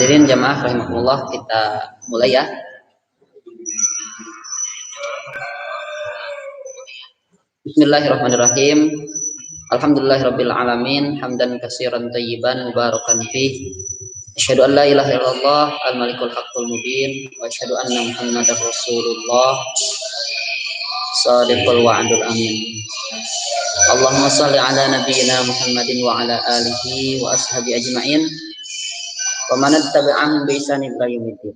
Hadirin jamaah rahimakumullah, kita mulai ya. Bismillahirrahmanirrahim. Alhamdulillahirabbil alamin, hamdan katsiran thayyiban mubarakan fih. Asyhadu an la ilaha illallah al-malikul haqqul mubin wa asyhadu anna Muhammadar Rasulullah shadiqul wa'dul amin. Allahumma shalli ala nabiyyina Muhammadin wa ala alihi wa ashabi ajmain. Wa man tabi'ahum bi ihsan ila yaumil.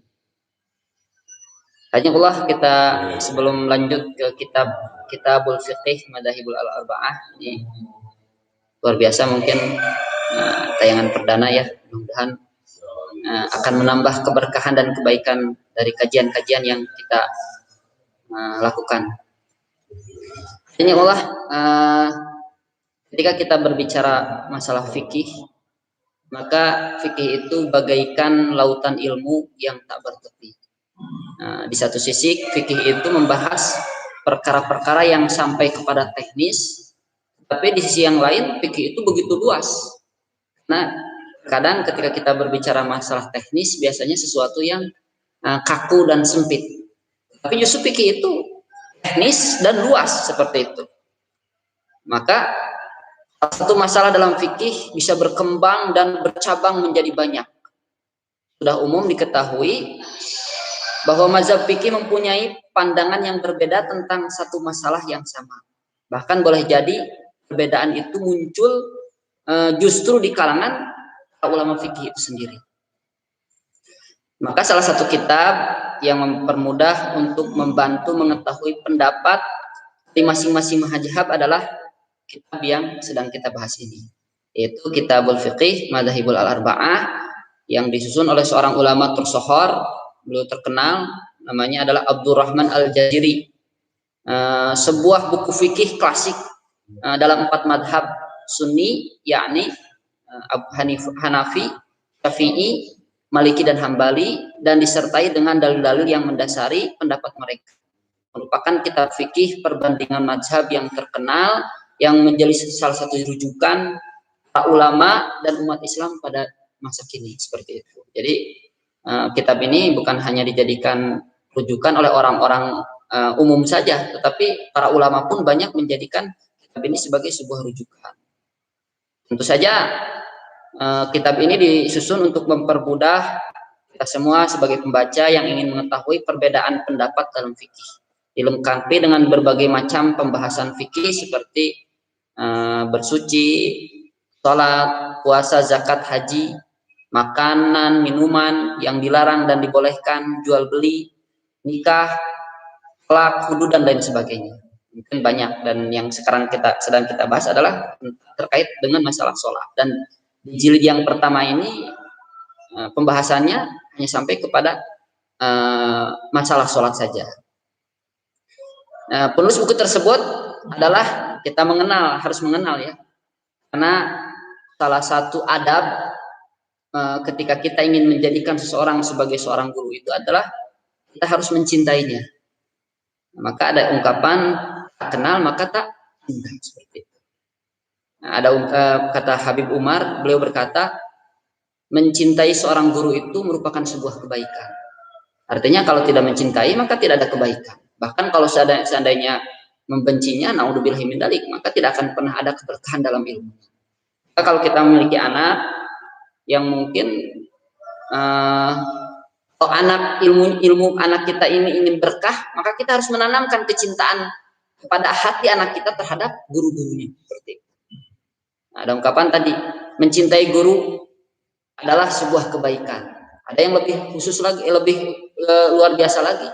Hadirin, kita sebelum lanjut ke Kitabul Fiqh Madzhabul Al-Arba'ah, ini luar biasa mungkin tayangan perdana ya, mudah-mudahan akan menambah keberkahan dan kebaikan dari kajian-kajian yang kita lakukan. Ini Allah, ketika kita berbicara masalah fikih, maka fikih itu bagaikan lautan ilmu yang tak bertepi. Di satu sisi fikih itu membahas perkara-perkara yang sampai kepada teknis, tapi di sisi yang lain fikih itu begitu luas. Nah, kadang ketika kita berbicara masalah teknis biasanya sesuatu yang kaku dan sempit. Tapi justru fikih itu teknis dan luas seperti itu. Maka satu masalah dalam fikih bisa berkembang dan bercabang menjadi banyak. Sudah umum diketahui bahwa mazhab fikih mempunyai pandangan yang berbeda tentang satu masalah yang sama. Bahkan boleh jadi perbedaan itu muncul justru di kalangan ulama fikih itu sendiri. Maka salah satu kitab yang mempermudah untuk membantu mengetahui pendapat di masing-masing mazhab adalah kitab yang sedang kita bahas ini, yaitu Kitabul Fiqh Madzhabul Al-Arba'ah yang disusun oleh seorang ulama tersohor. Beliau terkenal, namanya adalah Abdurrahman Al-Jaziri. Sebuah buku fikih klasik dalam 4 madhab Sunni, yakni Hanafi, Syafi'i, Maliki dan Hambali, dan disertai dengan dalil-dalil yang mendasari pendapat mereka. Merupakan kitab fikih perbandingan madhab yang terkenal, yang menjadi salah satu rujukan para ulama dan umat Islam pada masa kini, seperti itu. Jadi kitab ini bukan hanya dijadikan rujukan oleh orang-orang umum saja, tetapi para ulama pun banyak menjadikan kitab ini sebagai sebuah rujukan. Tentu saja kitab ini disusun untuk mempermudah kita semua sebagai pembaca yang ingin mengetahui perbedaan pendapat dalam fikih, dilengkapi dengan berbagai macam pembahasan fikih seperti bersuci, sholat, puasa, zakat, haji, makanan, minuman yang dilarang dan dibolehkan, jual beli, nikah, akhlak, hudud dan lain sebagainya. Mungkin banyak, dan yang sekarang sedang kita bahas adalah terkait dengan masalah sholat. Dan di jilid yang pertama ini pembahasannya hanya sampai kepada masalah sholat saja. Penulis buku tersebut adalah kita harus mengenal ya, karena salah satu adab ketika kita ingin menjadikan seseorang sebagai seorang guru itu adalah kita harus mencintainya. Maka ada ungkapan tak kenal maka tak cinta, seperti itu. Nah, ada kata Habib Umar, beliau berkata, mencintai seorang guru itu merupakan sebuah kebaikan. Artinya kalau tidak mencintai maka tidak ada kebaikan. Bahkan kalau seandainya membencinya, naudzubillah min dzalik, maka tidak akan pernah ada keberkahan dalam ilmu. Maka kalau kita memiliki anak yang mungkin kalau ilmu anak kita ini ingin berkah, maka kita harus menanamkan kecintaan kepada hati anak kita terhadap guru-gurunya, seperti itu. Nah, ada ungkapan tadi, mencintai guru adalah sebuah kebaikan. Ada yang lebih khusus lagi, lebih luar biasa lagi.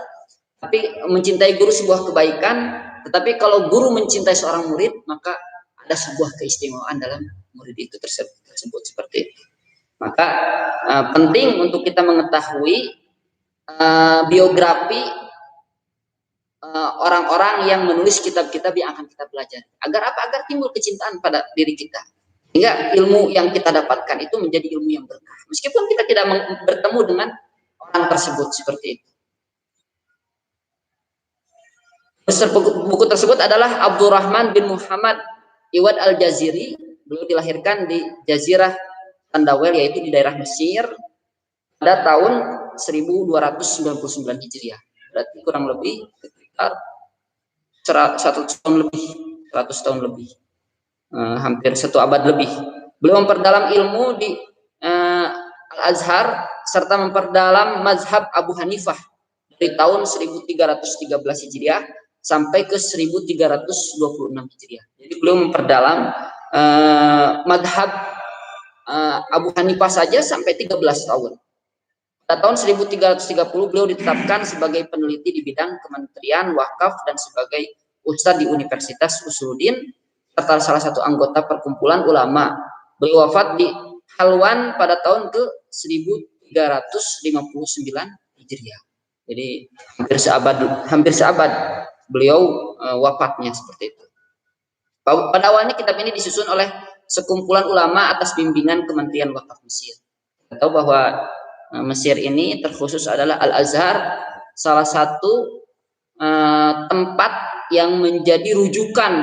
Tapi mencintai guru sebuah kebaikan, tetapi kalau guru mencintai seorang murid, maka ada sebuah keistimewaan dalam murid itu tersebut, seperti itu. Maka penting untuk kita mengetahui biografi orang-orang yang menulis kitab-kitab yang akan kita pelajari. Agar apa? Agar timbul kecintaan pada diri kita. Hingga ilmu yang kita dapatkan itu menjadi ilmu yang berkah. Meskipun kita tidak bertemu dengan orang tersebut, seperti itu. Buku tersebut adalah Abdurrahman bin Muhammad Iwad Al-Jaziri. Beliau dilahirkan di Jazirah Tandawel, yaitu di daerah Mesir, pada tahun 1299 Hijriah. Berarti kurang lebih sekitar 100 tahun lebih, 100 tahun lebih, hampir 1 abad lebih. Beliau memperdalam ilmu di Al-Azhar serta memperdalam mazhab Abu Hanifah dari tahun 1313 Hijriah sampai ke 1326 Hijriah. Jadi beliau memperdalam mazhab Abu Hanifah saja sampai 13 tahun. Pada tahun 1330 beliau ditetapkan sebagai peneliti di bidang Kementerian Wakaf dan sebagai ustadz di Universitas Usuluddin serta salah satu anggota perkumpulan ulama. Beliau wafat di Halwan pada tahun ke 1359 Hijriah. Jadi hampir seabad beliau wafatnya seperti itu. Pada awalnya kitab ini disusun oleh sekumpulan ulama atas bimbingan Kementerian Wakaf Mesir. Kita tahu bahwa Mesir ini terkhusus adalah Al-Azhar, salah satu tempat yang menjadi rujukan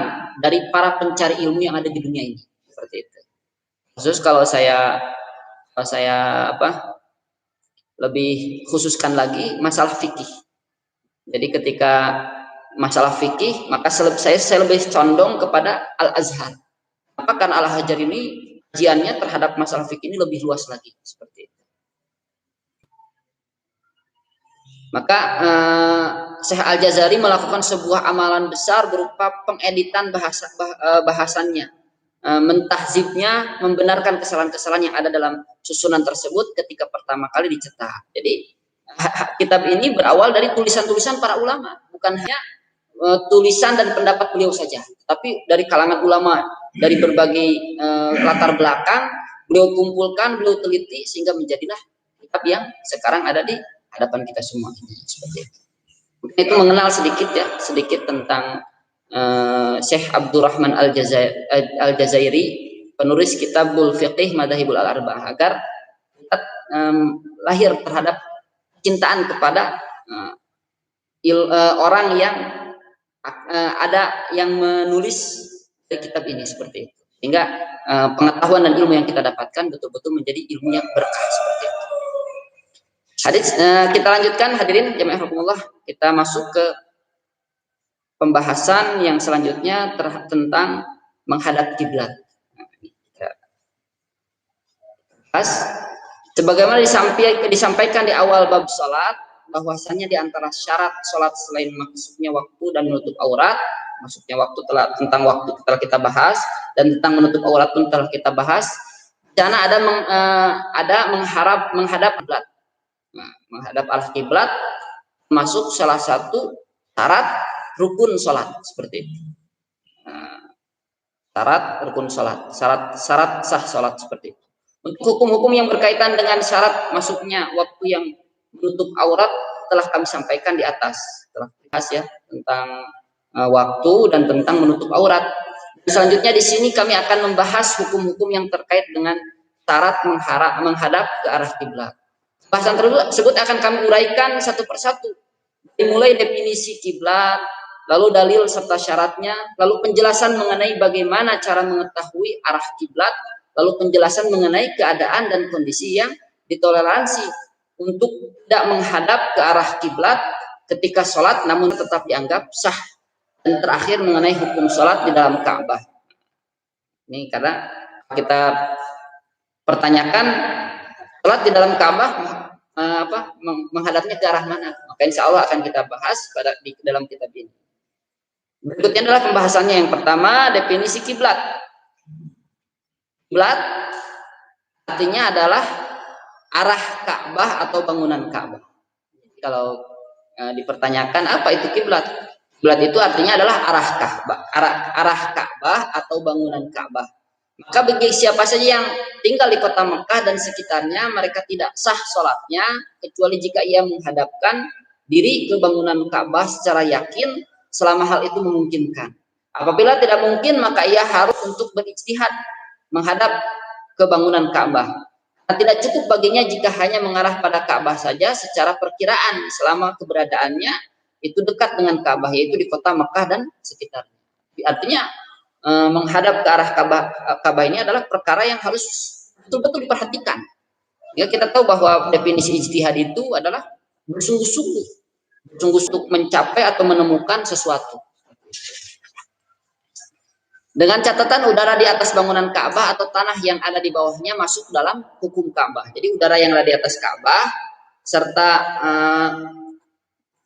dari para pencari ilmu yang ada di dunia ini, seperti itu. Khusus kalau saya lebih khususkan lagi masalah fikih. Jadi ketika masalah fikih, maka saya lebih condong kepada Al-Azhar. Apa karena Al-Azhar ini kajiannya terhadap masalah fikih ini lebih luas lagi, seperti itu. Maka Syekh Al-Jazari melakukan sebuah amalan besar berupa pengeditan bahasannya, mentahzibnya, membenarkan kesalahan-kesalahan yang ada dalam susunan tersebut ketika pertama kali dicetak. Jadi kitab ini berawal dari tulisan-tulisan para ulama, bukan hanya tulisan dan pendapat beliau saja, tapi dari kalangan ulama dari berbagai latar belakang beliau kumpulkan, beliau teliti sehingga menjadilah kitab yang sekarang ada di hadapan kita semua. Seperti itu. Itu mengenal sedikit tentang Syekh Abdurrahman Al-Jazairi, penulis Kitabul Fiqih Madzhabul Al-Arba'ah, agar kita lahir terhadap cintaan kepada orang yang ada yang menulis kitab ini, seperti itu. Sehingga pengetahuan dan ilmu yang kita dapatkan betul-betul menjadi ilmu yang berkah, seperti itu. Hadis kita lanjutkan, hadirin jamaah rahimakumullah. Kita masuk ke pembahasan yang selanjutnya tentang menghadap kiblat. Sebagaimana disampaikan di awal bab salat, bahwasanya di antara syarat salat selain masuknya waktu dan menutup aurat, masuknya waktu tentang waktu telah kita bahas, dan tentang menutup aurat pun telah kita bahas. Di sana ada menghadap kiblat. Nah, menghadap arah kiblat masuk salah satu syarat rukun salat, seperti itu. Syarat rukun salat, syarat sah salat, seperti itu. Untuk hukum-hukum yang berkaitan dengan syarat masuknya waktu yang menutup aurat telah kami sampaikan di atas, telah dibahas ya tentang waktu dan tentang menutup aurat. Selanjutnya di sini kami akan membahas hukum-hukum yang terkait dengan syarat menghadap ke arah kiblat. Bahasan tersebut akan kami uraikan satu persatu, dimulai definisi kiblat, lalu dalil serta syaratnya, lalu penjelasan mengenai bagaimana cara mengetahui arah kiblat, lalu penjelasan mengenai keadaan dan kondisi yang ditoleransi untuk tidak menghadap ke arah kiblat ketika sholat namun tetap dianggap sah, dan terakhir mengenai hukum sholat di dalam Ka'bah. Ini karena kita pertanyakan sholat di dalam Ka'bah menghadapnya ke arah mana, maka insya Allah akan kita bahas di dalam kitab ini. Berikutnya adalah pembahasannya. Yang pertama, definisi kiblat. Kiblat artinya adalah arah Ka'bah atau bangunan Ka'bah. Kalau dipertanyakan apa itu kiblat, kiblat itu artinya adalah arah Ka'bah, arah Ka'bah atau bangunan Ka'bah. Maka bagi siapa saja yang tinggal di kota Mekah dan sekitarnya, mereka tidak sah sholatnya kecuali jika ia menghadapkan diri ke bangunan Ka'bah secara yakin selama hal itu memungkinkan. Apabila tidak mungkin, maka ia harus untuk berijtihad menghadap ke bangunan Ka'bah. Nah, tidak cukup baginya jika hanya mengarah pada Ka'bah saja secara perkiraan selama keberadaannya itu dekat dengan Ka'bah, yaitu di kota Mekah dan sekitarnya. Artinya menghadap ke arah Ka'bah ini adalah perkara yang harus betul-betul diperhatikan. Ya, kita tahu bahwa definisi ijtihad itu adalah bersungguh-sungguh, untuk mencapai atau menemukan sesuatu. Dengan catatan udara di atas bangunan Ka'bah atau tanah yang ada di bawahnya masuk dalam hukum Ka'bah. Jadi udara yang ada di atas Ka'bah serta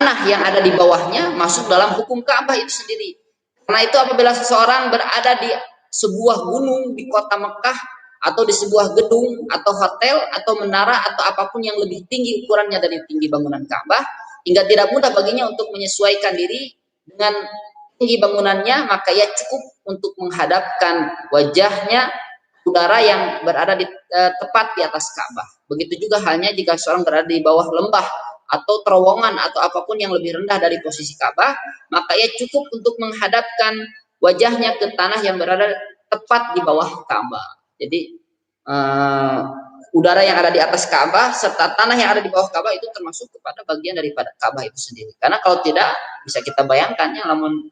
tanah yang ada di bawahnya masuk dalam hukum Ka'bah itu sendiri. Karena itu apabila seseorang berada di sebuah gunung di kota Mekah atau di sebuah gedung atau hotel atau menara atau apapun yang lebih tinggi ukurannya dari tinggi bangunan Ka'bah, hingga tidak mudah baginya untuk menyesuaikan diri dengan tinggi bangunannya, maka ia cukup untuk menghadapkan wajahnya udara yang berada di tepat di atas Ka'bah. Begitu juga halnya jika seorang berada di bawah lembah atau terowongan atau apapun yang lebih rendah dari posisi Ka'bah, maka ia cukup untuk menghadapkan wajahnya ke tanah yang berada tepat di bawah Ka'bah. Jadi udara yang ada di atas Ka'bah serta tanah yang ada di bawah Ka'bah itu termasuk kepada bagian daripada Ka'bah itu sendiri. Karena kalau tidak, bisa kita bayangkan ya, namun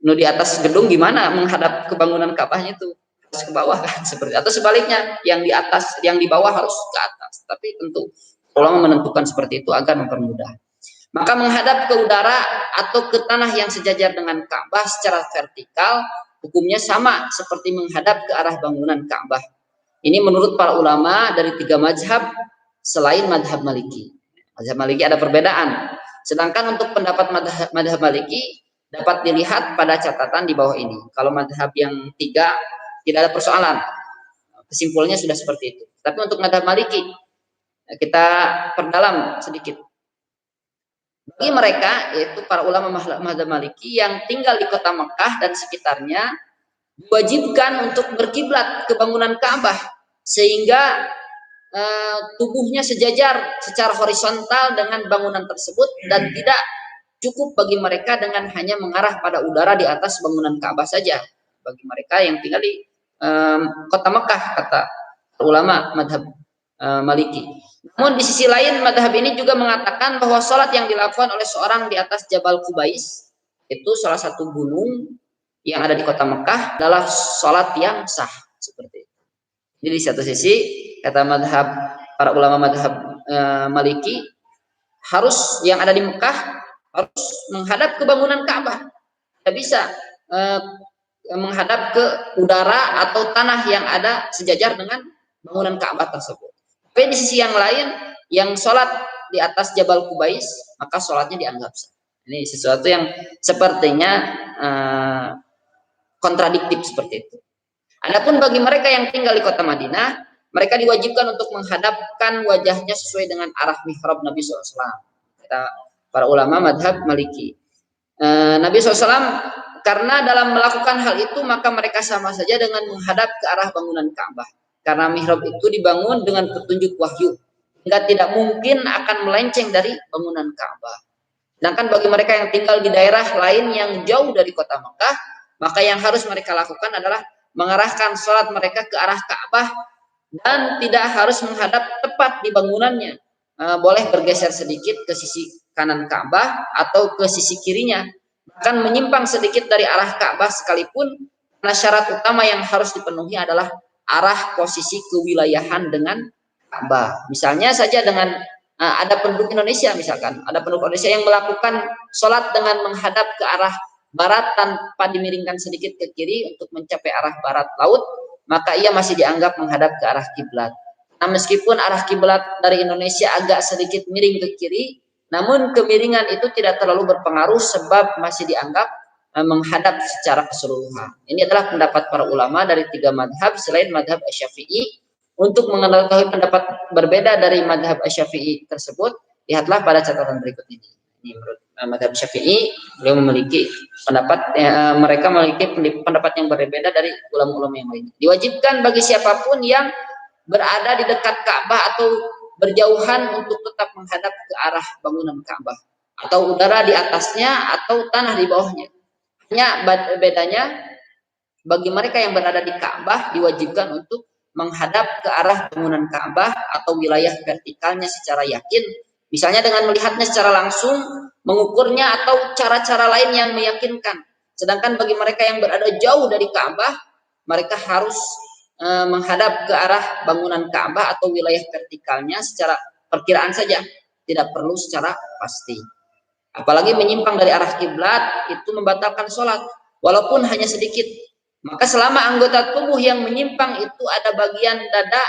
di atas gedung gimana menghadap ke bangunan Ka'bahnya itu harus ke bawah kan, seperti atau sebaliknya yang di atas yang di bawah harus ke atas. Tapi tentu ulama menentukan seperti itu agar mempermudah. Maka menghadap ke udara atau ke tanah yang sejajar dengan Ka'bah secara vertikal hukumnya sama seperti menghadap ke arah bangunan Ka'bah. Ini menurut para ulama dari 3 mazhab selain mazhab Maliki. Mazhab Maliki ada perbedaan. Sedangkan untuk pendapat mazhab Maliki dapat dilihat pada catatan di bawah ini. Kalau mazhab yang 3 tidak ada persoalan. Kesimpulannya sudah seperti itu. Tapi untuk mazhab Maliki kita perdalam sedikit. Bagi mereka, yaitu para ulama mazhab Maliki yang tinggal di kota Mekah dan sekitarnya, diwajibkan untuk berkiblat ke bangunan Ka'bah sehingga tubuhnya sejajar secara horizontal dengan bangunan tersebut dan tidak cukup bagi mereka dengan hanya mengarah pada udara di atas bangunan Ka'bah saja. Bagi mereka yang tinggal di kota Mekah, kata ulama madhab Maliki. Namun di sisi lain madhab ini juga mengatakan bahwa sholat yang dilakukan oleh seorang di atas Jabal Qubais, itu salah satu gunung yang ada di kota Mekah, adalah sholat yang sah seperti itu. Jadi di satu sisi kata madhab para ulama madhab Maliki, harus yang ada di Mekah harus menghadap ke bangunan Ka'bah, tidak bisa menghadap ke udara atau tanah yang ada sejajar dengan bangunan Ka'bah tersebut. Tapi di sisi yang lain, yang sholat di atas Jabal Qubais, maka sholatnya dianggap sah. Ini sesuatu yang sepertinya kontradiktif seperti itu. Adapun bagi mereka yang tinggal di kota Madinah, mereka diwajibkan untuk menghadapkan wajahnya sesuai dengan arah mihrab Nabi SAW. Kata para ulama madhab Maliki. Nabi SAW, karena dalam melakukan hal itu maka mereka sama saja dengan menghadap ke arah bangunan Ka'bah. Karena mihrab itu dibangun dengan petunjuk wahyu, hingga tidak mungkin akan melenceng dari bangunan Ka'bah. Sedangkan bagi mereka yang tinggal di daerah lain yang jauh dari kota Mekah, maka yang harus mereka lakukan adalah mengarahkan sholat mereka ke arah Ka'bah dan tidak harus menghadap tepat di bangunannya. Boleh bergeser sedikit ke sisi kanan Ka'bah atau ke sisi kirinya, bahkan menyimpang sedikit dari arah Ka'bah sekalipun, karena syarat utama yang harus dipenuhi adalah arah posisi kewilayahan dengan Ka'bah. Misalnya saja dengan ada penduduk Indonesia, misalkan ada penduduk Indonesia yang melakukan sholat dengan menghadap ke arah barat tanpa dimiringkan sedikit ke kiri untuk mencapai arah barat laut, maka ia masih dianggap menghadap ke arah kiblat. Nah, meskipun arah kiblat dari Indonesia agak sedikit miring ke kiri, namun kemiringan itu tidak terlalu berpengaruh sebab masih dianggap menghadap secara keseluruhan. Ini adalah pendapat para ulama dari 3 madhab selain madhab Asy-Syafi'i. Untuk mengetahui pendapat berbeda dari madhab Asy-Syafi'i tersebut, lihatlah pada catatan berikut ini. Ini menurut madhab Syafi'i, beliau memiliki pendapat, mereka memiliki pendapat yang berbeda dari ulama-ulama yang lain. Diwajibkan bagi siapapun yang berada di dekat Ka'bah atau berjauhan untuk tetap menghadap ke arah bangunan Ka'bah, atau udara di atasnya atau tanah di bawahnya. Hanya bedanya bagi mereka yang berada di Ka'bah diwajibkan untuk menghadap ke arah bangunan Ka'bah atau wilayah vertikalnya secara yakin, misalnya dengan melihatnya secara langsung, mengukurnya, atau cara-cara lain yang meyakinkan. Sedangkan bagi mereka yang berada jauh dari Ka'bah, mereka harus menghadap ke arah bangunan Ka'bah atau wilayah vertikalnya secara perkiraan saja, tidak perlu secara pasti. Apalagi menyimpang dari arah kiblat itu membatalkan sholat, walaupun hanya sedikit. Maka selama anggota tubuh yang menyimpang itu ada bagian dada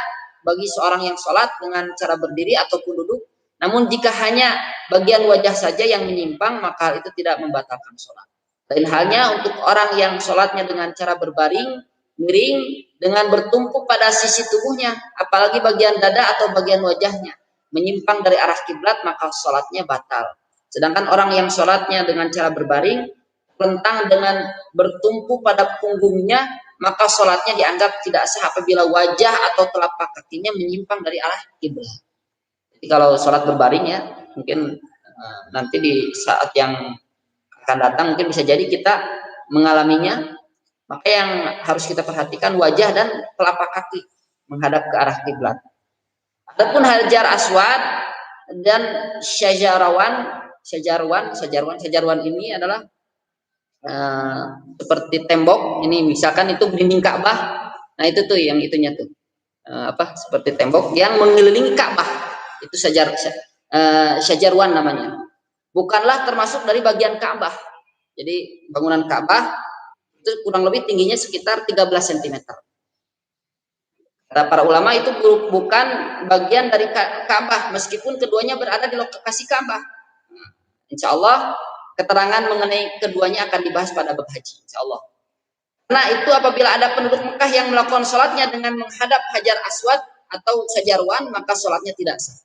bagi seorang yang sholat dengan cara berdiri ataupun duduk, namun jika hanya bagian wajah saja yang menyimpang, maka itu tidak membatalkan sholat. Lain halnya untuk orang yang sholatnya dengan cara berbaring, miring, dengan bertumpu pada sisi tubuhnya, apalagi bagian dada atau bagian wajahnya menyimpang dari arah kiblat, maka sholatnya batal. Sedangkan orang yang sholatnya dengan cara berbaring, rentang dengan bertumpu pada punggungnya, maka sholatnya dianggap tidak sah apabila wajah atau telapak kakinya menyimpang dari arah kiblat. Jadi kalau sholat berbaring ya, mungkin nanti di saat yang akan datang mungkin bisa jadi kita mengalaminya. Maka yang harus kita perhatikan wajah dan telapak kaki menghadap ke arah kiblat. Adapun Hajar Aswad dan Syajarwan ini adalah seperti tembok. Ini misalkan itu dinding Ka'bah. Nah itu tuh yang itunya tuh seperti tembok yang mengelilingi Ka'bah. Itu Syajarwan namanya. Bukanlah termasuk dari bagian Ka'bah. Jadi bangunan Ka'bah itu kurang lebih tingginya sekitar 13 cm. Kata para ulama itu bukan bagian dari Ka'bah, meskipun keduanya berada di lokasi Ka'bah. Insya Allah keterangan mengenai keduanya akan dibahas pada bab haji, insya Allah. Karena itu apabila ada penduduk Mekah yang melakukan sholatnya dengan menghadap Hajar Aswad atau Syajarwan, maka sholatnya tidak sah.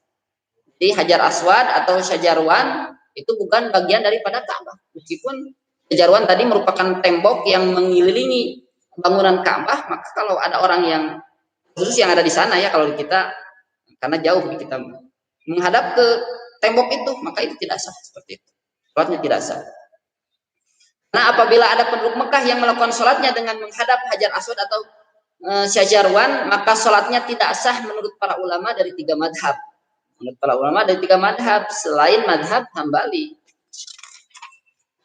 Jadi Hajar Aswad atau Syajarwan itu bukan bagian daripada Ka'bah, meskipun Syajarwan tadi merupakan tembok yang mengelilingi bangunan Ka'bah. Maka kalau ada orang yang khusus yang ada di sana ya, kalau kita karena jauh kita menghadap ke tembok itu, maka itu tidak sah seperti itu. Sholatnya tidak sah. Nah apabila ada penduduk Mekah yang melakukan sholatnya dengan menghadap Hajar Aswad atau Syajarwan, maka sholatnya tidak sah menurut para ulama dari 3 madhab. Menurut para ulama dari 3 madhab selain madhab Hambali.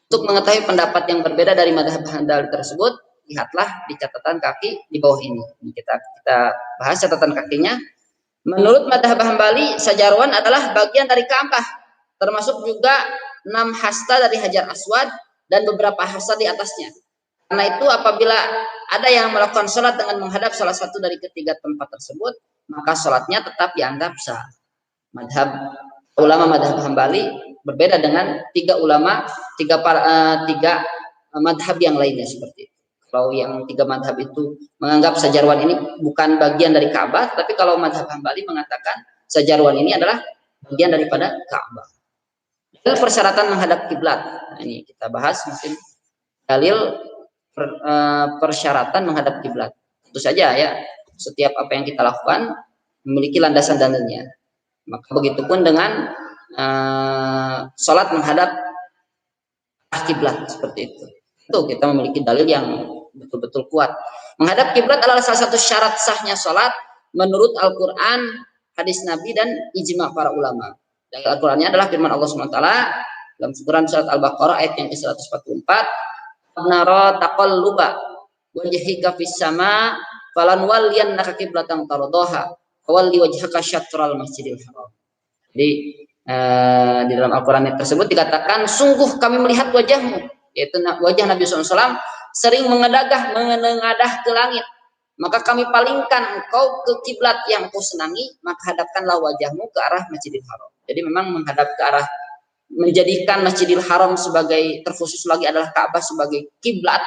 Untuk mengetahui pendapat yang berbeda dari madhab Hambali tersebut, lihatlah di catatan kaki di bawah ini. Kita bahas catatan kakinya. Menurut madhab Hambali, Syajarwan adalah bagian dari Ka'bah, termasuk juga 6 hasta dari Hajar Aswad dan beberapa hasta di atasnya. Karena itu apabila ada yang melakukan sholat dengan menghadap salah satu dari ketiga tempat tersebut, maka sholatnya tetap dianggap sah. Ulama madhab Hambali berbeda dengan 3 madhab yang lainnya seperti itu. Kalau yang 3 madhab itu menganggap Syajarwan ini bukan bagian dari Ka'bah, tapi kalau madhab Hambali mengatakan Syajarwan ini adalah bagian daripada Ka'bah. Dalil persyaratan menghadap kiblat. Nah, ini kita bahas mungkin dalil persyaratan menghadap kiblat. Tentu saja ya, setiap apa yang kita lakukan memiliki landasan dalilnya. Maka begitupun dengan sholat menghadap kiblat seperti itu. Itu kita memiliki dalil yang betul-betul kuat. Menghadap kiblat adalah salah satu syarat sahnya sholat menurut Al-Quran, hadis Nabi dan ijma para ulama. Dari Al-Qurannya adalah firman Allah SWT dalam surat Al-Baqarah ayat yang ke-144. Nara taqalluba wajhika fis sama falanwalliyannaka qiblatan tardaha walli wajhaka syatral masjidil haram. Jadi di dalam Al-Quran tersebut dikatakan, sungguh kami melihat wajahmu, yaitu wajah Nabi SAW sering menengadah ke langit, maka kami palingkan engkau ke kiblat yang kau senangi, maka hadapkanlah wajahmu ke arah Masjidil Haram. Jadi memang menghadap ke arah, menjadikan Masjidil Haram sebagai, terkhusus lagi adalah Ka'bah sebagai kiblat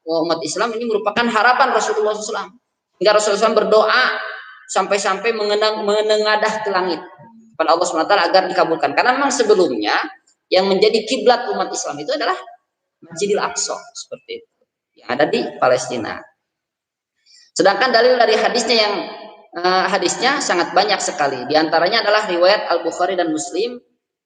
umat Islam, ini merupakan harapan Rasulullah SAW. Hingga Rasulullah SAW berdoa sampai-sampai menengadah ke langit kepada Allah SWT agar dikabulkan. Karena memang sebelumnya yang menjadi kiblat umat Islam itu adalah Masjidil Aqsa seperti itu, yang ada di Palestina. Sedangkan dalil dari hadisnya yang hadisnya sangat banyak sekali. Di antaranya adalah riwayat Al-Bukhari dan Muslim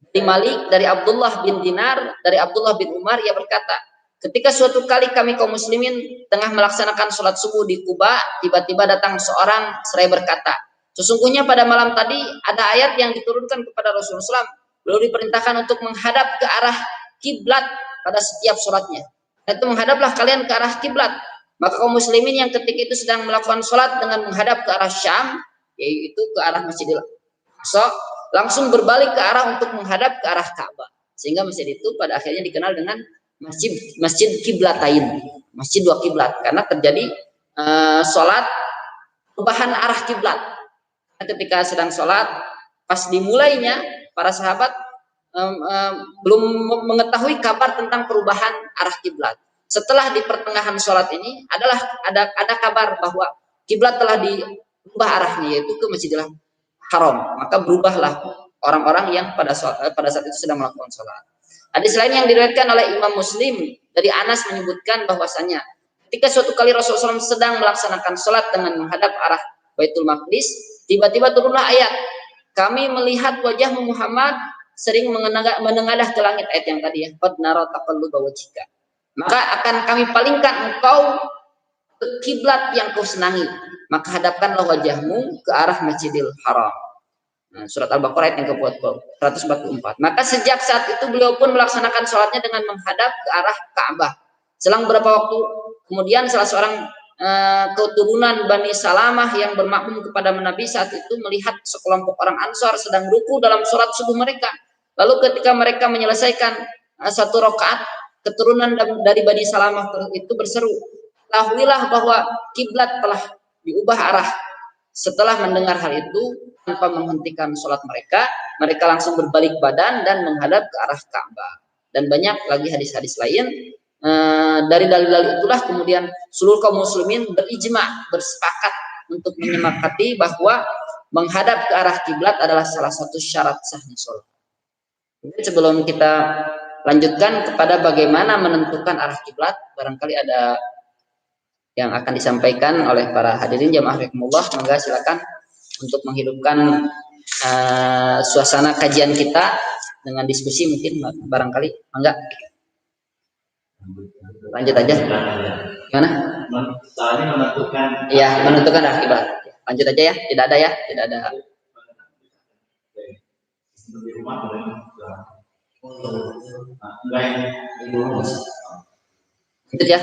dari Malik, dari Abdullah bin Dinar, dari Abdullah bin Umar, ia berkata, ketika suatu kali kami kaum muslimin tengah melaksanakan sholat subuh di Kuba, tiba-tiba datang seorang seraya berkata, sesungguhnya pada malam tadi ada ayat yang diturunkan kepada Rasulullah SAW, beliau diperintahkan untuk menghadap ke arah kiblat pada setiap sholatnya. Itu menghadaplah kalian ke arah kiblat. Maka kaum muslimin yang ketika itu sedang melakukan sholat dengan menghadap ke arah Syam, yaitu ke arah Masjidil Aqsa, langsung berbalik ke arah untuk menghadap ke arah Ka'bah. Sehingga masjid itu pada akhirnya dikenal dengan Masjid Kiblatain, masjid dua kiblat, karena terjadi sholat perubahan arah kiblat. Ketika sedang sholat, pas dimulainya para sahabat belum mengetahui kabar tentang perubahan arah kiblat. Setelah di pertengahan sholat ini ada kabar bahwa kiblat telah diubah arahnya, yaitu ke Masjidil Haram. Maka berubahlah orang-orang yang pada saat itu sedang melakukan sholat. Hadis lain yang diriwayatkan oleh Imam Muslim dari Anas menyebutkan bahwasanya ketika suatu kali Rasulullah SAW sedang melaksanakan sholat dengan menghadap arah Baitul Maqdis, tiba-tiba turunlah ayat, kami melihat wajah Muhammad sering menengadah ke langit, ayat yang tadi ya, qad nara taqalluba wajhika, maka akan kami palingkan engkau ke kiblat yang kau senangi, maka hadapkanlah wajahmu ke arah Masjidil Haram. Nah, surat Al-Baqarah ayat yang ke-144. Maka sejak saat itu beliau pun melaksanakan sholatnya dengan menghadap ke arah Ka'bah. Selang beberapa waktu kemudian salah seorang keturunan Bani Salamah yang bermakmum kepada Nabi saat itu melihat sekelompok orang Ansor sedang ruku dalam sholat subuh mereka. Lalu ketika mereka menyelesaikan satu rakaat, keturunan dari Bani Salamah itu berseru, ketahuilah bahwa kiblat telah diubah arah. Setelah mendengar hal itu, tanpa menghentikan sholat mereka langsung berbalik badan dan menghadap ke arah Ka'bah. Dan banyak lagi hadis-hadis lain. Dari dalil-dalil itulah kemudian seluruh kaum muslimin berijma, bersepakat untuk menyepakati bahwa menghadap ke arah kiblat adalah salah satu syarat sahnya sholat. Sebelum kita lanjutkan kepada bagaimana menentukan arah kiblat, barangkali ada yang akan disampaikan oleh para hadirin jamaah rahimakumullah. Monggo silakan untuk menghidupkan suasana kajian kita dengan diskusi mungkin barangkali. Mangga. Lanjut aja. Gimana? Iya, menentukan arah kiblat. Lanjut aja ya. Tidak ada ya, tidak ada. Lanjut ya.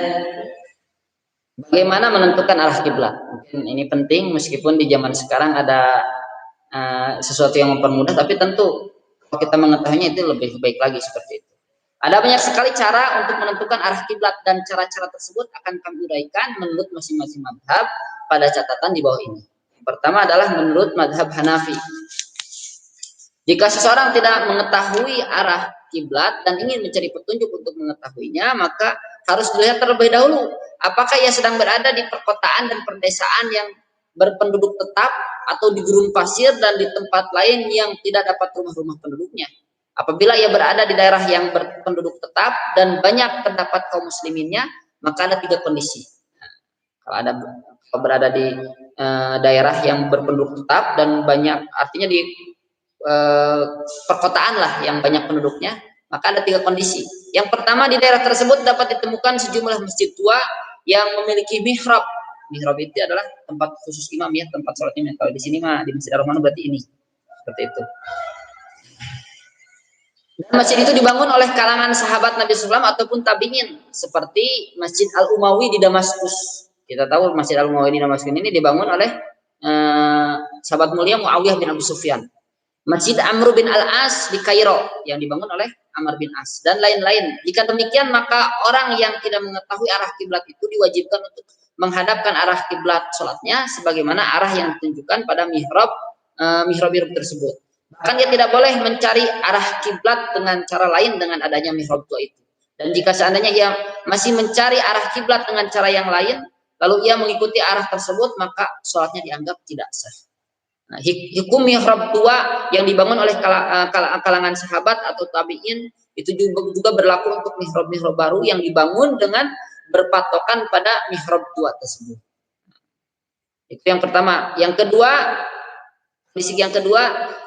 Bagaimana menentukan arah kiblat? Mungkin ini penting meskipun di zaman sekarang ada sesuatu yang mempermudah, tapi tentu kalau kita mengetahuinya itu lebih baik lagi seperti itu. Ada banyak sekali cara untuk menentukan arah kiblat dan cara-cara tersebut akan kami uraikan menurut masing-masing mazhab pada catatan di bawah ini. Yang pertama adalah menurut mazhab Hanafi. Jika seseorang tidak mengetahui arah kiblat dan ingin mencari petunjuk untuk mengetahuinya, maka harus dilihat terlebih dahulu apakah ia sedang berada di perkotaan dan perdesaan yang berpenduduk tetap atau di gurun pasir dan di tempat lain yang tidak dapat rumah-rumah penduduknya. Apabila ia berada di daerah yang berpenduduk tetap dan banyak terdapat kaum musliminnya, maka ada 3 kondisi. Kalau berada di daerah yang berpenduduk tetap dan banyak, artinya di perkotaan lah yang banyak penduduknya, maka ada 3 kondisi. Yang pertama, di daerah tersebut dapat ditemukan sejumlah masjid tua yang memiliki mihrab. Mihrab itu adalah tempat khusus imam ya, tempat sholat imam. Kalau di sini mah di Masjid Ar-Rahman berarti ini. Seperti itu. Dan masjid itu dibangun oleh kalangan sahabat Nabi SAW ataupun tabi'in, seperti Masjid Al-Umawi di Damaskus. Kita tahu Masjid Al-Umawi di Damaskus ini dibangun oleh sahabat mulia Muawiyah bin Abu Sufyan. Masjid Amr bin Al-As di Kairo yang dibangun oleh Amr bin As dan lain-lain. Jika demikian, maka orang yang tidak mengetahui arah kiblat itu diwajibkan untuk menghadapkan arah kiblat sholatnya sebagaimana arah yang ditunjukkan pada mihrab tersebut. Bahkan dia tidak boleh mencari arah kiblat dengan cara lain dengan adanya mihrab tua itu. Dan jika seandainya ia masih mencari arah kiblat dengan cara yang lain, lalu ia mengikuti arah tersebut, maka sholatnya dianggap tidak sah. Nah, hukum mihrab tua yang dibangun oleh kalangan sahabat atau tabi'in itu juga berlaku untuk mihrab-mihrab baru yang dibangun dengan berpatokan pada mihrab tua tersebut. Itu yang pertama. Yang kedua,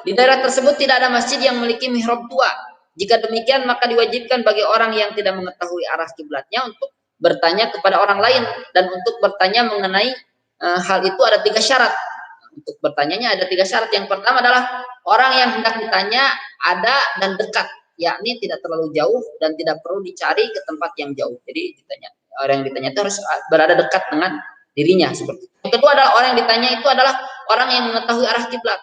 di daerah tersebut tidak ada masjid yang memiliki mihrab tua. Jika demikian, maka diwajibkan bagi orang yang tidak mengetahui arah kiblatnya untuk bertanya kepada orang lain, dan untuk bertanya mengenai hal itu ada 3 syarat. Untuk bertanyanya ada 3 syarat. Yang pertama adalah orang yang hendak ditanya ada dan dekat, yakni tidak terlalu jauh dan tidak perlu dicari ke tempat yang jauh. Jadi ditanya. Orang yang ditanya itu harus berada dekat dengan dirinya seperti itu. Yang kedua adalah orang yang ditanya itu adalah orang yang mengetahui arah kiblat.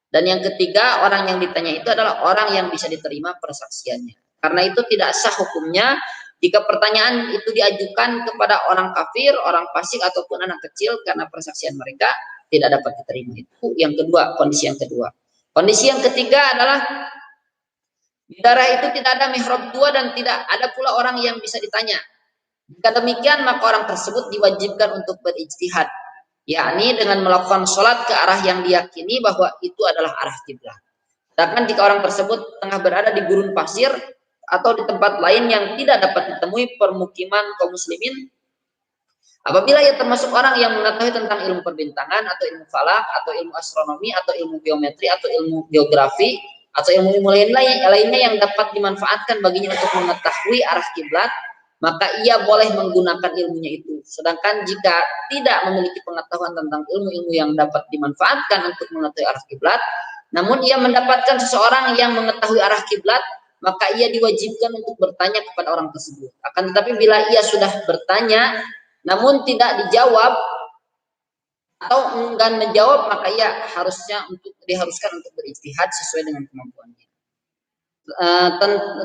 Dan yang ketiga, orang yang ditanya itu adalah orang yang bisa diterima persaksiannya. Karena itu tidak sah hukumnya jika pertanyaan itu diajukan kepada orang kafir, orang fasik ataupun anak kecil karena persaksian mereka tidak dapat diterima. Itu yang kedua, kondisi yang kedua. Kondisi yang ketiga adalah di daerah itu tidak ada mihrab dua dan tidak ada pula orang yang bisa ditanya. Jika demikian maka orang tersebut diwajibkan untuk berijtihad, yakni dengan melakukan sholat ke arah yang diyakini bahwa itu adalah arah kiblat. Sedangkan jika orang tersebut tengah berada di gurun pasir atau di tempat lain yang tidak dapat ditemui permukiman kaum muslimin, apabila ia termasuk orang yang mengetahui tentang ilmu perbintangan atau ilmu falak atau ilmu astronomi atau ilmu geometri atau ilmu geografi atau ilmu-ilmu lainnya yang dapat dimanfaatkan baginya untuk mengetahui arah kiblat, maka ia boleh menggunakan ilmunya itu. Sedangkan jika tidak memiliki pengetahuan tentang ilmu-ilmu yang dapat dimanfaatkan untuk mengetahui arah kiblat, namun ia mendapatkan seseorang yang mengetahui arah kiblat, maka ia diwajibkan untuk bertanya kepada orang tersebut. Akan tetapi bila ia sudah bertanya namun tidak dijawab atau enggan menjawab, maka ia diharuskan untuk berijtihad sesuai dengan kemampuannya.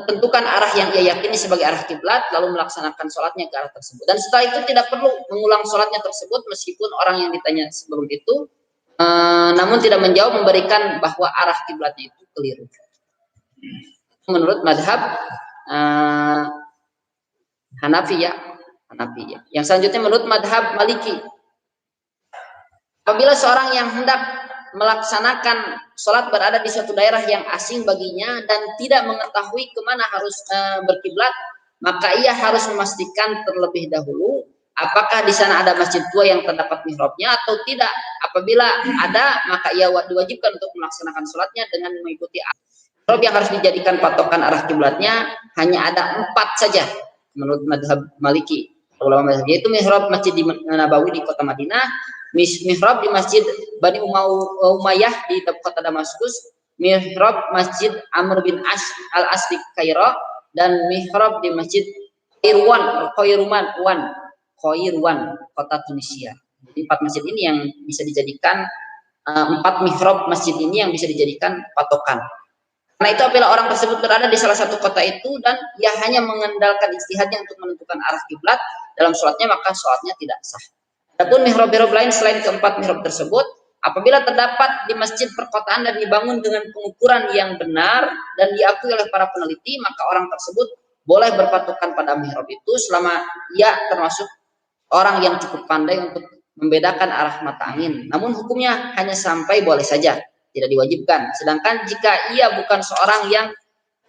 Tentukan arah yang ia yakini sebagai arah kiblat, lalu melaksanakan sholatnya ke arah tersebut. Dan setelah itu tidak perlu mengulang sholatnya tersebut meskipun orang yang ditanya sebelum itu namun tidak menjawab, memberikan bahwa arah kiblatnya itu keliru. Menurut mazhab Hanafiyah. Yang selanjutnya menurut mazhab Maliki, apabila seorang yang hendak melaksanakan sholat berada di suatu daerah yang asing baginya dan tidak mengetahui kemana harus berkiblat, maka ia harus memastikan terlebih dahulu apakah di sana ada masjid tua yang terdapat mihrabnya atau tidak. Apabila ada, maka ia diwajibkan untuk melaksanakan sholatnya dengan mengikuti mihrab yang harus dijadikan patokan arah kiblatnya. Hanya ada 4 saja menurut mazhab Maliki, ulama mazhab, yaitu mihrab Masjid Nabawi di kota Madinah, mihrab di Masjid Bani Umayyah di kota Damaskus, mihrab Masjid Amr bin Al-As di Kairo, dan mihrab di Masjid Khoirwan kota Tunisia. Jadi 4 masjid ini yang bisa dijadikan 4 mihrab masjid ini yang bisa dijadikan patokan. Karena itu apabila orang tersebut berada di salah satu kota itu dan ia hanya mengandalkan ijtihadnya untuk menentukan arah kiblat dalam sholatnya, maka sholatnya tidak sah. Adapun mihrab-mihrab lain selain keempat mihrab tersebut, apabila terdapat di masjid perkotaan dan dibangun dengan pengukuran yang benar dan diakui oleh para peneliti, maka orang tersebut boleh berpatokan pada mihrab itu selama ia termasuk orang yang cukup pandai untuk membedakan arah mata angin. Namun hukumnya hanya sampai boleh saja, tidak diwajibkan. Sedangkan jika ia bukan seorang yang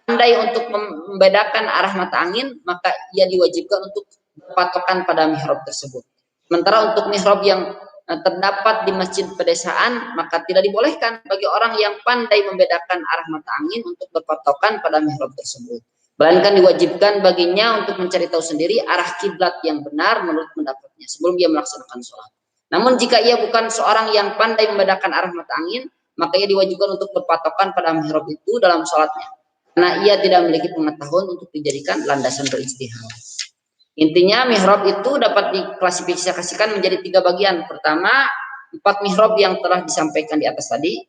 pandai untuk membedakan arah mata angin, maka ia diwajibkan untuk berpatokan pada mihrab tersebut. Sementara untuk mihrab yang terdapat di masjid pedesaan, maka tidak dibolehkan bagi orang yang pandai membedakan arah mata angin untuk berpatokan pada mihrab tersebut. Melainkan diwajibkan baginya untuk mencari tahu sendiri arah kiblat yang benar menurut pendapatnya sebelum dia melaksanakan sholat. Namun jika ia bukan seorang yang pandai membedakan arah mata angin, maka ia diwajibkan untuk berpatokan pada mihrab itu dalam sholatnya, karena ia tidak memiliki pengetahuan untuk dijadikan landasan berijtihad. Intinya mihrab itu dapat diklasifikasikan menjadi 3 bagian. Pertama, 4 mihrab yang telah disampaikan di atas tadi.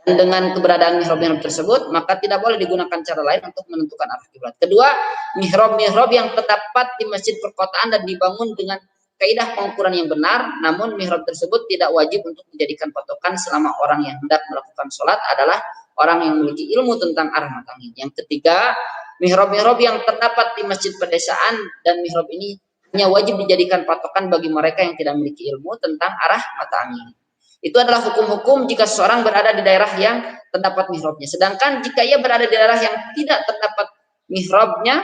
Dan dengan keberadaan mihrab-mihrab tersebut, maka tidak boleh digunakan cara lain untuk menentukan arah kiblat. Kedua, mihrab-mihrab yang terdapat di masjid perkotaan dan dibangun dengan kaidah pengukuran yang benar, namun mihrab tersebut tidak wajib untuk dijadikan patokan selama orang yang hendak melakukan sholat adalah orang yang memiliki ilmu tentang arah mata angin. Yang ketiga, mihrab-mihrab yang terdapat di masjid pedesaan, dan mihrab ini hanya wajib dijadikan patokan bagi mereka yang tidak memiliki ilmu tentang arah mata angin. Itu adalah hukum-hukum jika seorang berada di daerah yang terdapat mihrabnya. Sedangkan jika ia berada di daerah yang tidak terdapat mihrabnya,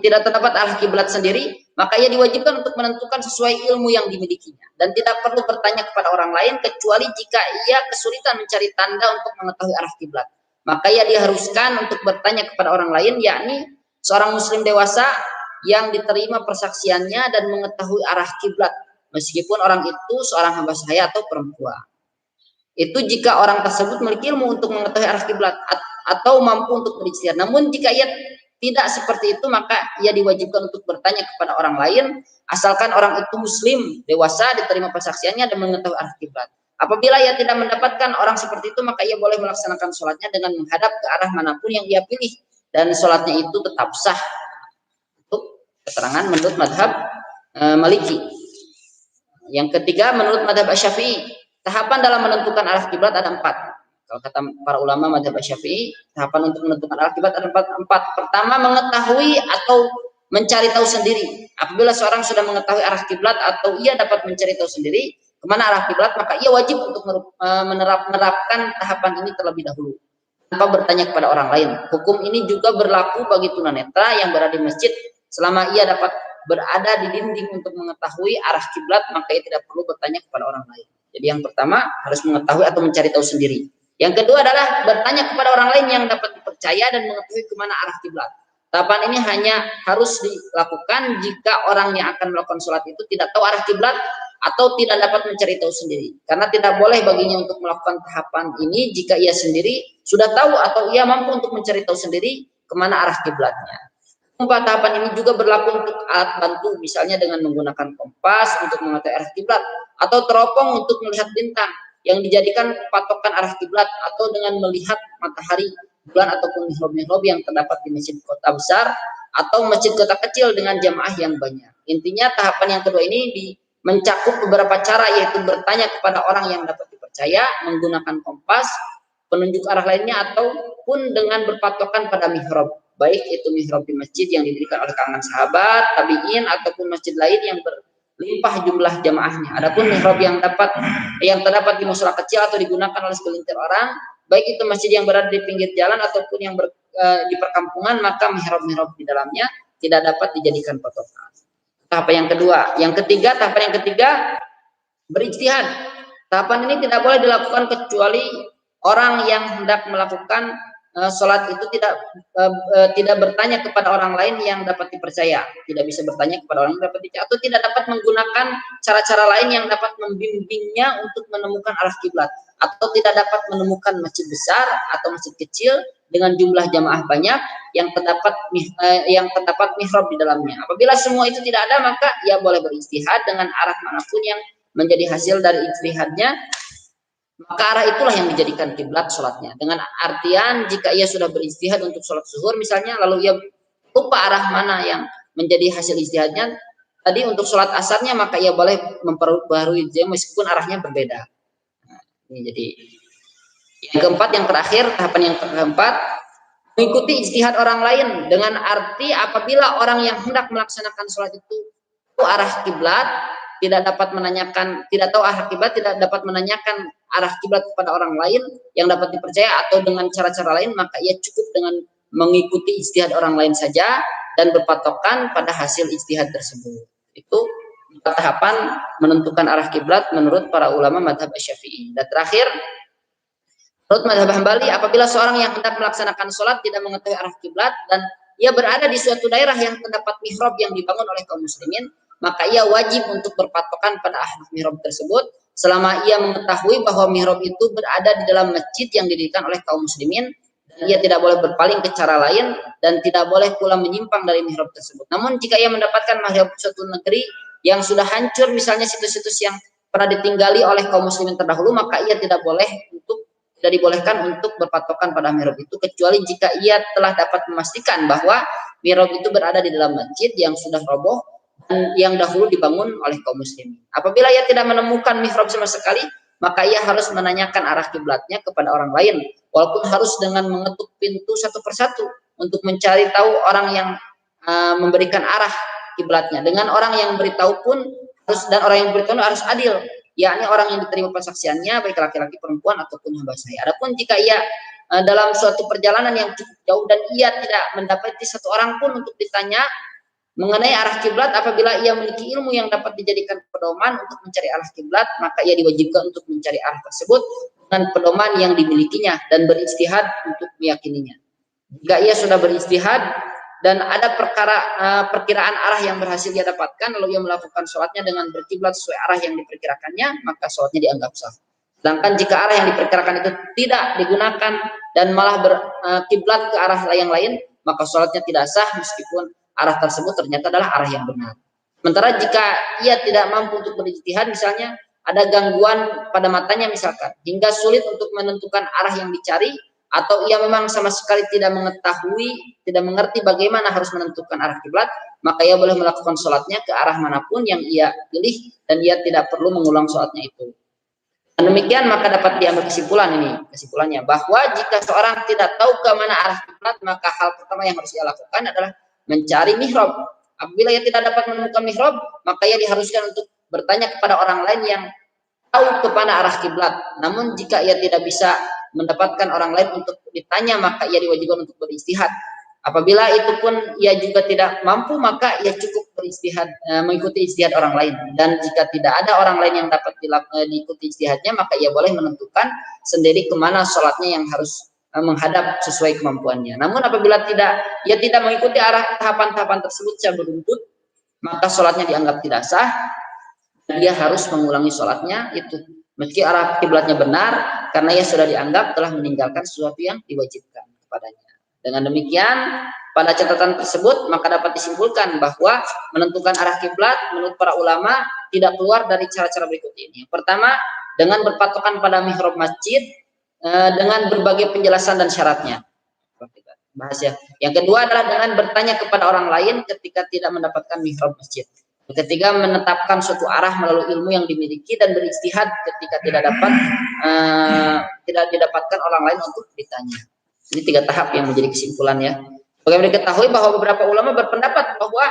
tidak terdapat arah kiblat sendiri, maka ia diwajibkan untuk menentukan sesuai ilmu yang dimilikinya dan tidak perlu bertanya kepada orang lain kecuali jika ia kesulitan mencari tanda untuk mengetahui arah kiblat. Maka ia diharuskan untuk bertanya kepada orang lain, yakni seorang muslim dewasa yang diterima persaksiannya dan mengetahui arah kiblat, meskipun orang itu seorang hamba sahaya atau perempuan. Itu jika orang tersebut memiliki ilmu untuk mengetahui arah kiblat atau mampu untuk berijtihad. Namun jika ia tidak seperti itu, maka ia diwajibkan untuk bertanya kepada orang lain, asalkan orang itu muslim, dewasa, diterima persaksiannya dan mengetahui arah kiblat. Apabila ia tidak mendapatkan orang seperti itu, maka ia boleh melaksanakan sholatnya dengan menghadap ke arah manapun yang ia pilih, dan sholatnya itu tetap sah. Untuk keterangan menurut madhab Maliki. Yang ketiga, menurut madhab Asy-Syafi'i, tahapan dalam menentukan arah kiblat ada 4. Kalau kata para ulama madhab Asy-Syafi'i, tahapan untuk menentukan arah kiblat ada 4. Pertama, mengetahui atau mencari tahu sendiri. Apabila seorang sudah mengetahui arah kiblat atau ia dapat mencari tahu sendiri kemana arah kiblat, maka ia wajib untuk menerapkan tahapan ini terlebih dahulu tanpa bertanya kepada orang lain. Hukum ini juga berlaku bagi tunanetra yang berada di masjid. Selama ia dapat berada di dinding untuk mengetahui arah kiblat, maka ia tidak perlu bertanya kepada orang lain. Jadi yang pertama harus mengetahui atau mencari tahu sendiri. Yang kedua adalah bertanya kepada orang lain yang dapat dipercaya dan mengetahui kemana arah kiblat. Tahapan ini hanya harus dilakukan jika orang yang akan melakukan sholat itu tidak tahu arah kiblat atau tidak dapat mencari tahu sendiri. Karena tidak boleh baginya untuk melakukan tahapan ini jika ia sendiri sudah tahu atau ia mampu untuk mencari tahu sendiri kemana arah kiblatnya. Tahapan ini juga berlaku untuk alat bantu, misalnya dengan menggunakan kompas untuk mengetahui arah kiblat, atau teropong untuk melihat bintang yang dijadikan patokan arah kiblat, atau dengan melihat matahari, bulan, ataupun mihrab-mihrab yang terdapat di masjid kota besar atau masjid kota kecil dengan jamaah yang banyak. Intinya tahapan yang kedua ini mencakup beberapa cara, yaitu bertanya kepada orang yang dapat dipercaya, menggunakan kompas, penunjuk arah lainnya, ataupun dengan berpatokan pada mihrab, baik itu mihrab di masjid yang didirikan oleh kalangan sahabat, tabi'in, ataupun masjid lain yang berlimpah jumlah jamaahnya. Adapun mihrab yang terdapat di mushola kecil atau digunakan oleh segelintir orang, baik itu masjid yang berada di pinggir jalan ataupun yang di perkampungan, maka mihrab-mihrab di dalamnya tidak dapat dijadikan patokan. Tahapan yang kedua. Tahapan yang ketiga, berijtihad. Tahapan ini tidak boleh dilakukan kecuali orang yang hendak melakukan sholat itu tidak bertanya kepada orang lain yang dapat dipercaya, tidak bisa bertanya kepada orang yang dapat dipercaya, atau tidak dapat menggunakan cara-cara lain yang dapat membimbingnya untuk menemukan arah kiblat, atau tidak dapat menemukan masjid besar atau masjid kecil dengan jumlah jamaah banyak yang terdapat mihrab di dalamnya. Apabila semua itu tidak ada, maka ia boleh beristihad dengan arah manapun yang menjadi hasil dari ijtihadnya, maka arah itulah yang dijadikan kiblat sholatnya. Dengan artian jika ia sudah beristihad untuk sholat zuhur misalnya, lalu ia lupa arah mana yang menjadi hasil ijtihadnya tadi untuk sholat asarnya, maka ia boleh memperbarui meskipun arahnya berbeda. Nah, ini jadi yang keempat, yang terakhir, tahapan yang keempat, mengikuti ijtihad orang lain, dengan arti apabila orang yang hendak melaksanakan sholat itu arah kiblat, tidak tahu arah kiblat, tidak dapat menanyakan arah kiblat kepada orang lain yang dapat dipercaya atau dengan cara-cara lain, maka ia cukup dengan mengikuti ijtihad orang lain saja dan berpatokan pada hasil ijtihad tersebut. Itu tahapan menentukan arah kiblat menurut para ulama madhab Asy-Syafi'i. Dan terakhir, menurut madhab Hambali, apabila seorang yang hendak melaksanakan sholat tidak mengetahui arah kiblat dan ia berada di suatu daerah yang terdapat mihrab yang dibangun oleh kaum muslimin, maka ia wajib untuk berpatokan pada arah mihrab tersebut selama ia mengetahui bahwa mihrab itu berada di dalam masjid yang didirikan oleh kaum muslimin, dan ia tidak boleh berpaling ke cara lain dan tidak boleh pula menyimpang dari mihrab tersebut. Namun jika ia mendapatkan mihrab suatu negeri yang sudah hancur, misalnya situs-situs yang pernah ditinggali oleh kaum muslimin terdahulu, maka ia tidak dibolehkan untuk berpatokan pada mihrab itu, kecuali jika ia telah dapat memastikan bahwa mihrab itu berada di dalam masjid yang sudah roboh dan yang dahulu dibangun oleh kaum muslimin. Apabila ia tidak menemukan mihrab sama sekali, maka ia harus menanyakan arah kiblatnya kepada orang lain, walaupun harus dengan mengetuk pintu satu persatu untuk mencari tahu orang yang memberikan arah kiblatnya. Dengan orang yang beritahu pun orang yang beritahu harus adil, yakni orang yang diterima persaksiannya baik laki-laki, perempuan, ataupun hamba sahaya. Adapun jika ia dalam suatu perjalanan yang cukup jauh dan ia tidak mendapati satu orang pun untuk ditanya mengenai arah kiblat, apabila ia memiliki ilmu yang dapat dijadikan pedoman untuk mencari arah kiblat, maka ia diwajibkan untuk mencari arah tersebut dengan pedoman yang dimilikinya dan berijtihad untuk meyakininya. Jika ia sudah berijtihad dan ada perkiraan arah yang berhasil dia dapatkan, lalu ia melakukan sholatnya dengan berkiblat sesuai arah yang diperkirakannya, maka sholatnya dianggap sah. Sedangkan jika arah yang diperkirakan itu tidak digunakan dan malah berkiblat ke arah yang lain, maka sholatnya tidak sah meskipun arah tersebut ternyata adalah arah yang benar. Sementara jika ia tidak mampu untuk berijtihad, misalnya ada gangguan pada matanya misalkan, hingga sulit untuk menentukan arah yang dicari, atau ia memang sama sekali tidak mengetahui, tidak mengerti bagaimana harus menentukan arah kiblat, maka ia boleh melakukan sholatnya ke arah manapun yang ia pilih dan ia tidak perlu mengulang sholatnya itu. Dan demikian maka dapat diambil kesimpulannya bahwa jika seorang tidak tahu ke mana arah kiblat, maka hal pertama yang harus ia lakukan adalah mencari mihrab. Apabila ia tidak dapat menemukan mihrab, maka ia diharuskan untuk bertanya kepada orang lain yang tahu kepada arah kiblat. Namun jika ia tidak bisa mendapatkan orang lain untuk ditanya, maka ia diwajibkan untuk beristihad. Apabila itu pun ia juga tidak mampu, maka ia cukup beristihad, mengikuti istihad orang lain. Dan jika tidak ada orang lain yang dapat diikuti istihadnya, maka ia boleh menentukan sendiri kemana sholatnya yang harus menghadap sesuai kemampuannya. Namun apabila ia tidak mengikuti arah tahapan-tahapan tersebut secara beruntut, maka sholatnya dianggap tidak sah. Dia harus mengulangi sholatnya itu meski arah kiblatnya benar, karena ia sudah dianggap telah meninggalkan sesuatu yang diwajibkan kepadanya. Dengan demikian, pada catatan tersebut maka dapat disimpulkan bahwa menentukan arah kiblat menurut para ulama tidak keluar dari cara-cara berikut ini. Yang pertama, dengan berpatokan pada mihrab masjid dengan berbagai penjelasan dan syaratnya. Bahas ya. Yang kedua adalah dengan bertanya kepada orang lain ketika tidak mendapatkan mihrab masjid. Yang ketiga, menetapkan suatu arah melalui ilmu yang dimiliki dan beristihad ketika tidak didapatkan orang lain untuk ditanya. Ini 3 tahap yang menjadi kesimpulan ya. Bagaimana diketahui bahwa beberapa ulama berpendapat bahwa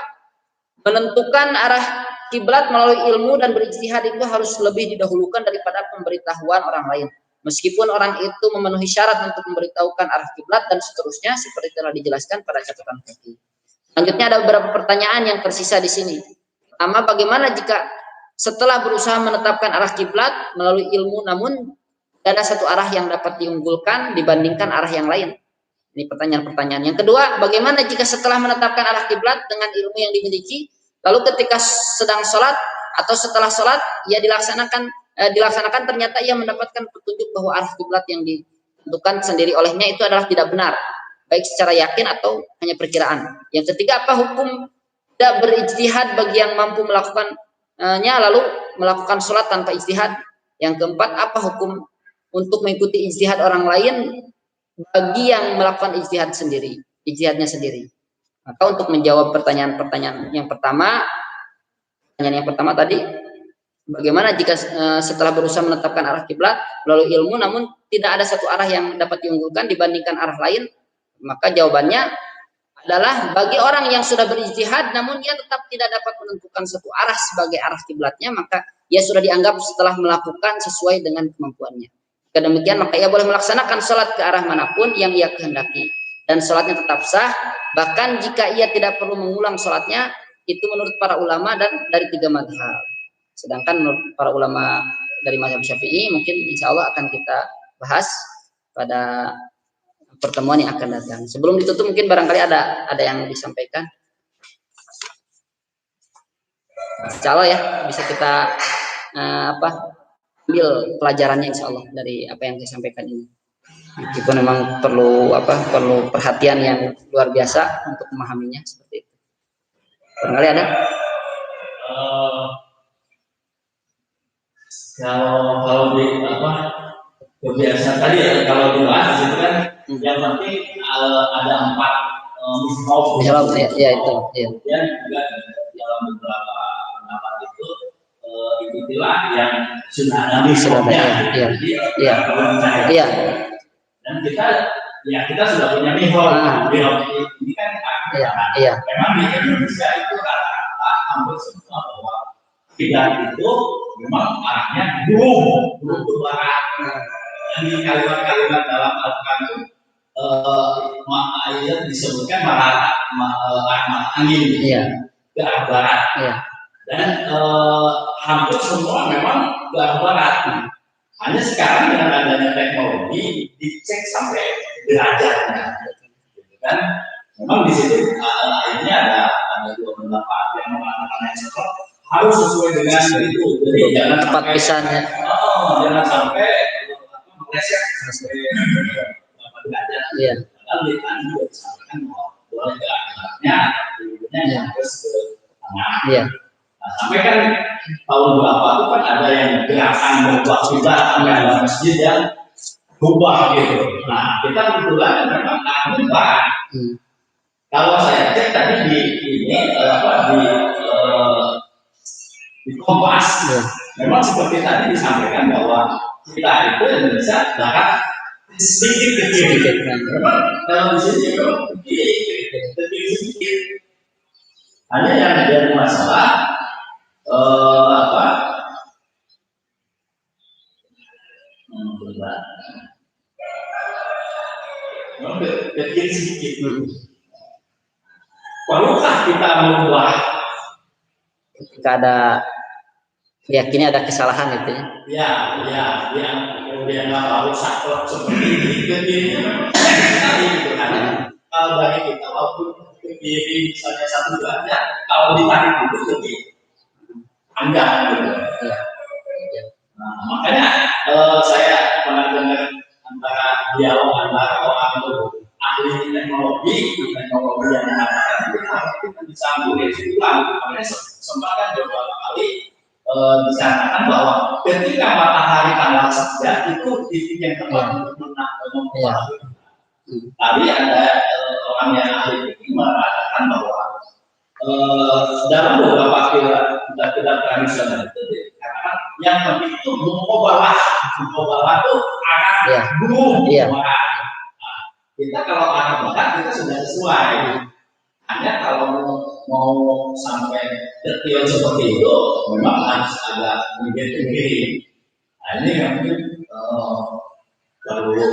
menentukan arah kiblat melalui ilmu dan beristihad itu harus lebih didahulukan daripada pemberitahuan orang lain. Meskipun orang itu memenuhi syarat untuk memberitahukan arah kiblat dan seterusnya seperti telah dijelaskan pada catatan fikih. Selanjutnya ada beberapa pertanyaan yang tersisa di sini. Pertama, bagaimana jika setelah berusaha menetapkan arah kiblat melalui ilmu namun tidak ada satu arah yang dapat diunggulkan dibandingkan arah yang lain? Ini pertanyaan-pertanyaan. Yang kedua, bagaimana jika setelah menetapkan arah kiblat dengan ilmu yang dimiliki, lalu ketika sedang sholat atau setelah sholat ia dilaksanakan ternyata ia mendapatkan petunjuk bahwa arah kiblat yang ditentukan sendiri olehnya itu adalah tidak benar, baik secara yakin atau hanya perkiraan. Yang ketiga, apa hukum tidak berijtihad bagi yang mampu melakukannya lalu melakukan sholat tanpa ijtihad? Yang keempat, apa hukum untuk mengikuti ijtihad orang lain bagi yang melakukan ijtihadnya sendiri? Maka untuk menjawab pertanyaan yang pertama tadi, bagaimana jika setelah berusaha menetapkan arah kiblat melalui ilmu namun tidak ada satu arah yang dapat diunggulkan dibandingkan arah lain? Maka jawabannya adalah bagi orang yang sudah berijtihad namun ia tetap tidak dapat menentukan satu arah sebagai arah kiblatnya, maka ia sudah dianggap setelah melakukan sesuai dengan kemampuannya. Demikian maka ia boleh melaksanakan sholat ke arah manapun yang ia kehendaki dan sholatnya tetap sah, bahkan jika ia tidak perlu mengulang sholatnya. Itu menurut para ulama dan dari 3 mazhab. Sedangkan menurut para ulama dari mazhab Syafi'i mungkin insya Allah akan kita bahas pada pertemuan yang akan datang. Sebelum ditutup mungkin barangkali ada yang disampaikan. Insya Allah ya bisa kita ambil pelajarannya insya Allah dari apa yang saya sampaikan ini. Itu memang perlu perhatian yang luar biasa untuk memahaminya seperti itu. Barangkali ada? Kalau kebiasaan tadi ya, kalau dibahas itu kan yang penting ada 4 mihrab ya itu. Kemudian juga dalam beberapa pendapat itu itulah yang sudah ada mihrabnya. Iya. Dan kita sudah punya mihrab. Mihrab ini kan memang di Indonesia itu rata-rata hampir semua bahwa kiblat itu memang arahnya belum ke barat. Dan di kalimat-kalimat dalam Al-Quran itu disebutkan arah angin ke arah barat. Dan hampir semua memang ke arah barat. Hanya sekarang dengan adanya teknologi dicek sampai derajatnya, gitu kan? Memang di situ ini ada 2 pendapat yang mengatakan yang cocok harus sesuai dengan itu. Jadi jangan tepat pisahnya. Jangan sampai meleset sampai derajat. Padahal di tadi juga disampaikan bahwa bapaknya, ibunya terus ke anak. Iya. Nah, sampai kan tahun berapa itu kan ada yang gerakan berubah juga, ada masjid yang berubah gitu. Nah, kita kebetulan memang berubah. Kalau saya cek tadi di ini di Kompas, memang seperti tadi disampaikan bahwa kita itu Indonesia darat sedikit kecil. Memang kalau di sini memang sedikit. Hanya yang jadi masalah kecil sedikit. Perlukah kita mengubah? Ketika ada meyakini ada kesalahan itu ya. Yang kemudian harus sakit seperti ini sekali gitu kan. Kalau bagi kita walaupun berdiri misalnya 1 bulan ya, kalau ditarik dulu jadi anggap gitu. Nah, makanya saya pernah dengar antara dialog antara orang itu ahli teknologi yang mengatakan kita bisa boleh ulang. Makanya sempat kan beberapa kali disarankan bahwa ketika matahari tanggal sekian itu titik yang tepat untuk mempengaruhi. Tadi ada orang yang ahli ini mengatakan bahwa dalam beberapa kitab tradisional itu dikatakan yang penting itu mukobalah itu arah bulu. Kita kalau arah barat kita sudah sesuai. Hanya kalau mau sampai detail seperti itu memang harus agak mikir. Nah, ini yang mungkin perlu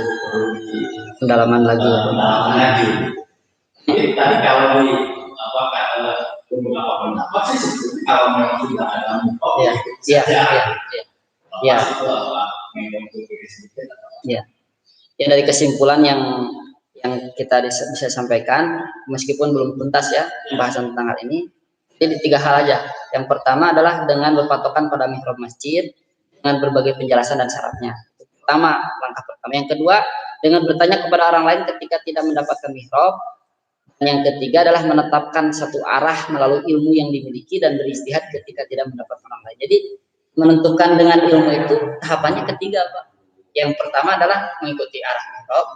pendalaman lagi. Jadi tadi kalau di beberapa pendapat sih sebetulnya kalau memang sudah ada Ya dari kesimpulan yang kita bisa sampaikan, meskipun belum tuntas ya pembahasan tentang hal ini, jadi 3 hal aja. Yang pertama adalah dengan berpatokan pada mihrab masjid dengan berbagai penjelasan dan syaratnya. Langkah pertama. Yang kedua, dengan bertanya kepada orang lain ketika tidak mendapatkan mihrab. Dan yang ketiga adalah menetapkan satu arah melalui ilmu yang dimiliki dan beristihad ketika tidak mendapatkan orang lain. Jadi menentukan dengan ilmu itu tahapannya ketiga, Pak. Yang pertama adalah mengikuti arah mihrab.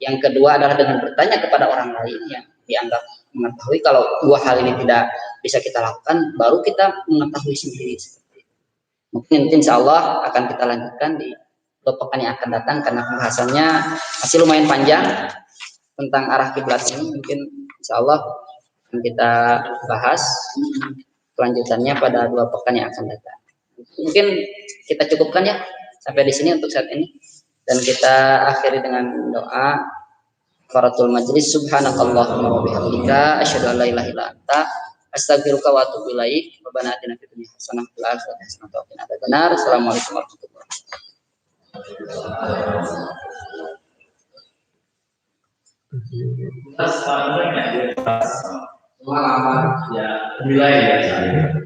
Yang kedua adalah dengan bertanya kepada orang lain yang dianggap mengetahui. Kalau 2 hal ini tidak bisa kita lakukan, baru kita mengetahui sendiri. Mungkin insya Allah akan kita lanjutkan di 2 pekan yang akan datang karena pembahasannya masih lumayan panjang tentang arah kiblat ini. Mungkin insya Allah akan kita bahas kelanjutannya pada 2 pekan yang akan datang. Mungkin kita cukupkan ya sampai di sini untuk saat ini, dan kita akhiri dengan doa kafaratul majlis. Subhanakallahumma wa bihamdika asyhadu an la ilaha illa anta astaghfiruka wa atubu ilaik. Rabbana atina fid dunya hasanah wa fil akhirati hasanah wa qina adzabannar. Assalamualaikum warahmatullahi wabarakatuh. Ya, wilayah